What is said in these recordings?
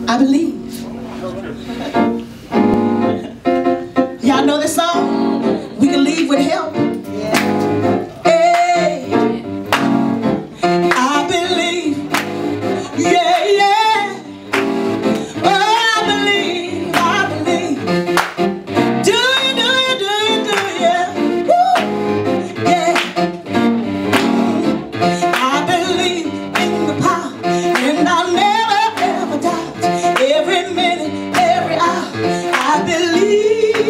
I believe. Y'all know this song? We can leave with help. Hey, I believe. Yeah, yeah. Oh, I believe. I believe. Do you, do you, do you, do you? Yeah. Woo. Yeah. I believe in the power, and I'll never ever doubt. Every minute, every hour, I believe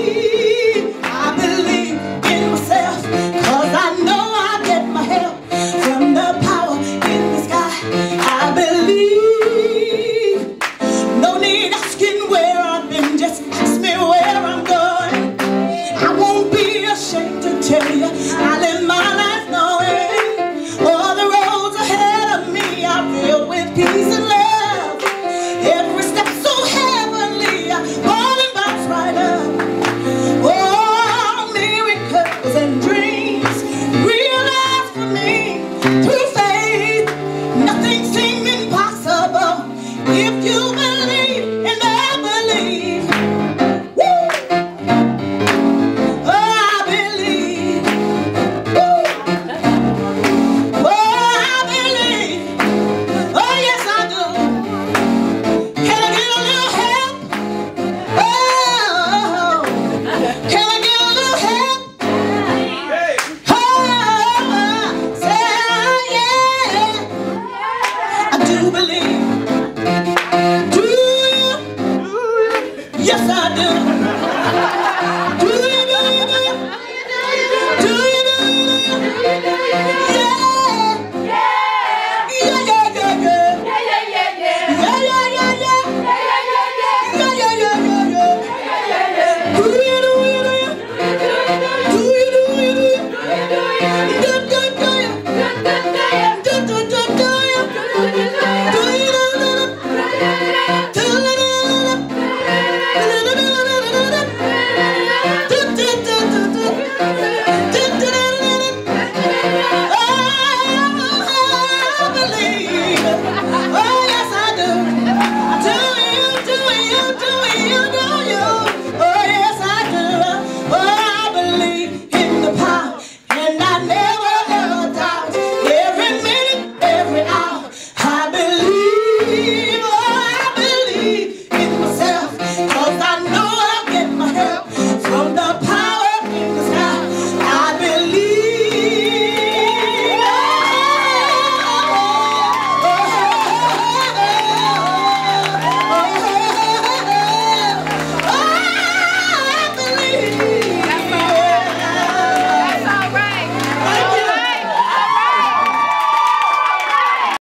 in myself, 'cause I know I get my help from the power in the sky. I believe. No need asking where I've been, just ask me where I'm going. I won't be ashamed to tell you I live my life knowing all the roads ahead of me are filled with peace and love. Every step so heavenly, I fall and bounce right up. Oh, miracles and dreams realized for me through faith. Nothing seems impossible if you believe, and I believe. Woo! Oh, I believe. Woo! Oh, I believe. Oh, yes, I do. Can I get a little help? Oh, can I get a little help? Oh, say yeah. I do believe.